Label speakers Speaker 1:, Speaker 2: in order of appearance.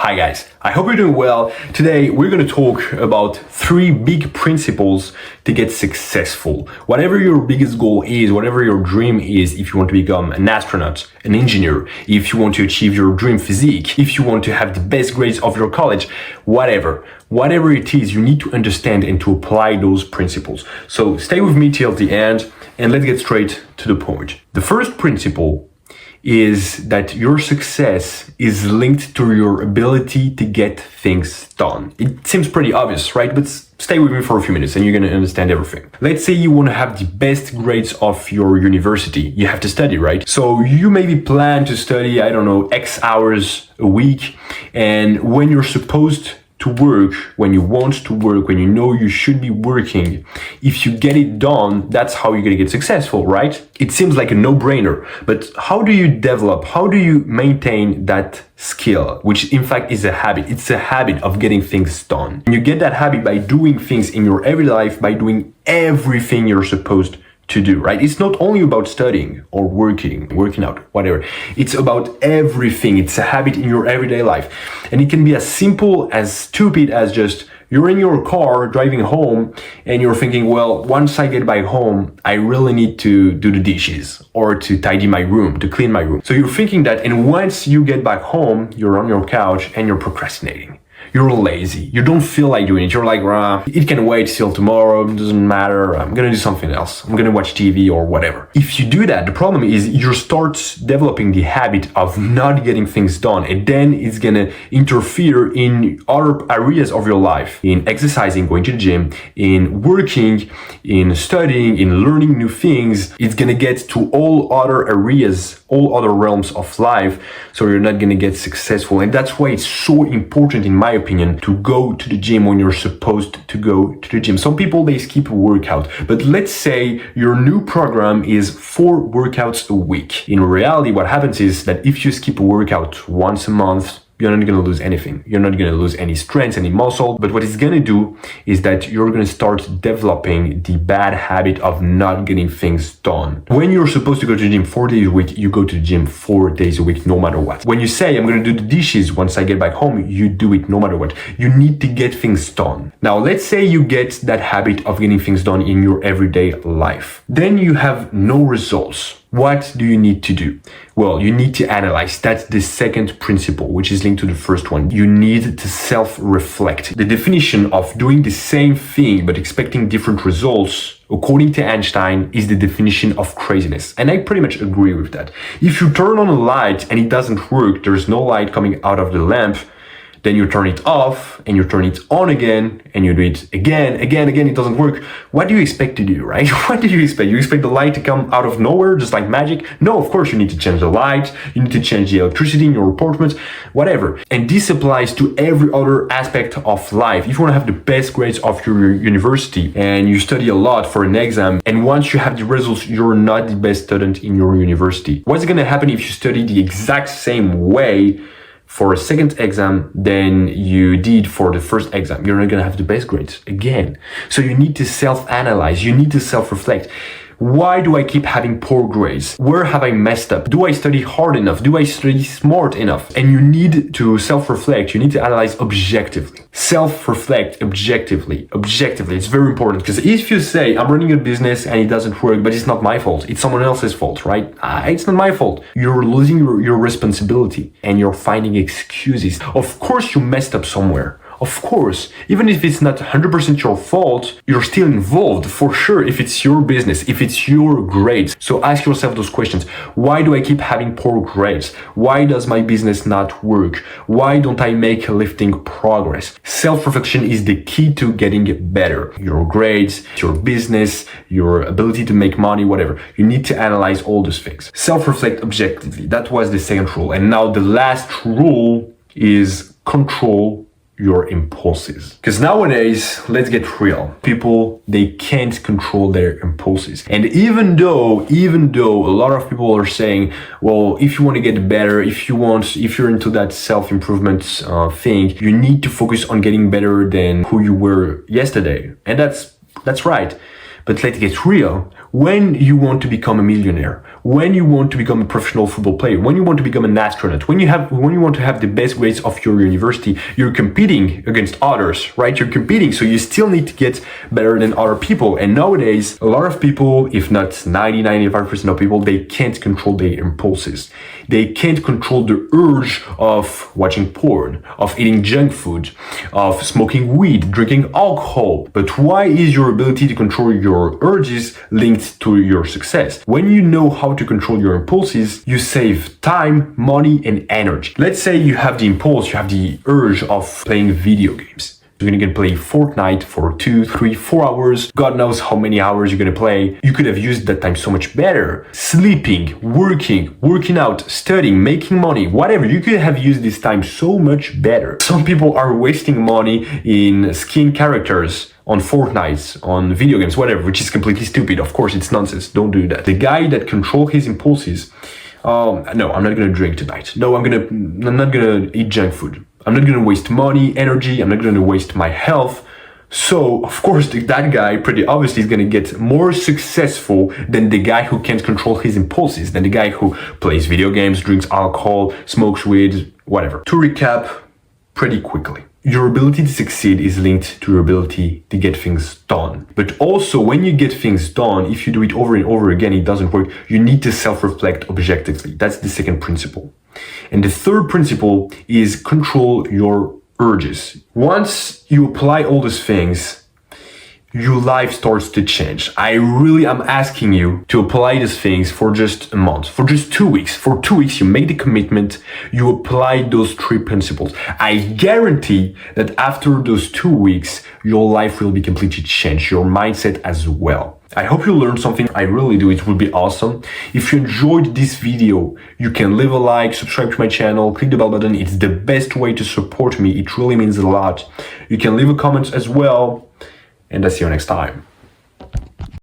Speaker 1: Hi guys, I hope you're doing well. Today we're going to talk about 3 big principles to get successful. Whatever your biggest goal is, whatever your dream is, if you want to become an astronaut, an engineer, if you want to achieve your dream physique, if you want to have the best grades of your college, whatever it is, you need to understand and to apply those principles. So stay with me till the end and let's get straight to the point. The first principle is that your success is linked to your ability to get things done. It seems pretty obvious, right? But stay with me for a few minutes and you're going to understand everything. Let's say you want to have the best grades of your university. You have to study, right? So you maybe plan to study, X hours a week. And when you're supposed to work, when you want to work, when you know you should be working, if you get it done, that's how you're gonna get successful, right? It seems like a no-brainer, but how do you develop, how do you maintain that skill, which in fact is a habit? It's a habit of getting things done. And you get that habit by doing things in your everyday life, by doing everything you're supposed to do, right? It's not only about studying or working out, whatever. It's about everything. It's a habit in your everyday life. And it can be as simple, as stupid as just you're in your car driving home and you're thinking, well, once I get back home, I really need to do the dishes or to tidy my room, to clean my room. So you're thinking that, and once you get back home, you're on your couch and you're procrastinating. You're lazy. You don't feel like doing it. You're like, it can wait till tomorrow. It doesn't matter. I'm going to do something else. I'm going to watch TV or whatever. If you do that, the problem is you start developing the habit of not getting things done. And then it's going to interfere in other areas of your life, in exercising, going to the gym, in working, in studying, in learning new things. It's going to get to all other areas, all other realms of life. So you're not going to get successful. And that's why it's so important, in my opinion, to go to the gym when you're supposed to go to the gym. Some people, they skip a workout, but let's say your new program is 4 workouts a week. In reality, what happens is that if you skip a workout once a month, you're not going to lose anything. You're not going to lose any strength, any muscle. But what it's going to do is that you're going to start developing the bad habit of not getting things done. When you're supposed to go to the gym 4 days a week, you go to the gym 4 days a week, no matter what. When you say, I'm going to do the dishes once I get back home, you do it no matter what. You need to get things done. Now, let's say you get that habit of getting things done in your everyday life. Then you have no results. What do you need to do? Well, you need to analyze. That's the second principle, which is linked to the first one. You need to self-reflect. The definition of doing the same thing but expecting different results, according to Einstein, is the definition of craziness. And I pretty much agree with that. If you turn on a light and it doesn't work, there's no light coming out of the lamp, then you turn it off and you turn it on again and you do it again, it doesn't work. What do you expect to do, right? What do you expect? You expect the light to come out of nowhere, just like magic? No, of course you need to change the light, you need to change the electricity in your apartment, whatever. And this applies to every other aspect of life. If you want to have the best grades of your university and you study a lot for an exam, and once you have the results, you're not the best student in your university. What's going to happen if you study the exact same way for a second exam than you did for the first exam? You're not going to have the best grades again. So you need to self-analyze. You need to self-reflect. Why do I keep having poor grades? Where have I messed up? Do I study hard enough? Do I study smart enough? And you need to self-reflect. You need to analyze objectively. Self-reflect objectively. It's very important, because if you say, I'm running a business and it doesn't work, but it's not my fault, it's someone else's fault, right? It's not my fault. You're losing your responsibility and you're finding excuses. Of course you messed up somewhere. Of course, even if it's not 100% your fault, you're still involved for sure if it's your business, if it's your grades. So ask yourself those questions. Why do I keep having poor grades? Why does my business not work? Why don't I make lifting progress? Self-reflection is the key to getting better. Your grades, your business, your ability to make money, whatever. You need to analyze all those things. Self-reflect objectively. That was the second rule. And now the last rule is control your impulses. Because nowadays, let's get real, people, they can't control their impulses. And even though a lot of people are saying, well, if you want to get better, if you're into that self-improvement thing, you need to focus on getting better than who you were yesterday. And that's right. But let's get real. When you want to become a millionaire, when you want to become a professional football player, when you want to become an astronaut, when you want to have the best grades of your university, you're competing against others, right? You're competing, so you still need to get better than other people. And nowadays, a lot of people, if not 95% of people, they can't control their impulses. They can't control the urge of watching porn, of eating junk food, of smoking weed, drinking alcohol. But why is your ability to control your urges linked to your success? When you know how to control your impulses, you save time, money, and energy. Let's say you have the impulse, you have the urge of playing video games. You're gonna play Fortnite for 2, 3, 4 hours. God knows how many hours you're gonna play. You could have used that time so much better. Sleeping, working out, studying, making money, whatever. You could have used this time so much better. Some people are wasting money in skin characters on Fortnite, on video games, whatever, which is completely stupid. Of course, it's nonsense. Don't do that. The guy that controls his impulses, no, I'm not gonna drink tonight. No, I'm not gonna eat junk food. I'm not gonna waste money, energy. I'm not gonna waste my health. So, of course, that guy pretty obviously is gonna get more successful than the guy who can't control his impulses, than the guy who plays video games, drinks alcohol, smokes weed, whatever. To recap pretty quickly, your ability to succeed is linked to your ability to get things done. But also, when you get things done, if you do it over and over again, it doesn't work. You need to self-reflect objectively. That's the second principle. And the third principle is control your urges. Once you apply all these things, your life starts to change. I really am asking you to apply these things for just a month, for just 2 weeks. For 2 weeks, you make the commitment, you apply those 3 principles. I guarantee that after those 2 weeks, your life will be completely changed, your mindset as well. I hope you learned something. I really do. It would be awesome. If you enjoyed this video, you can leave a like, subscribe to my channel, click the bell button. It's the best way to support me. It really means a lot. You can leave a comment as well. And I'll see you next time.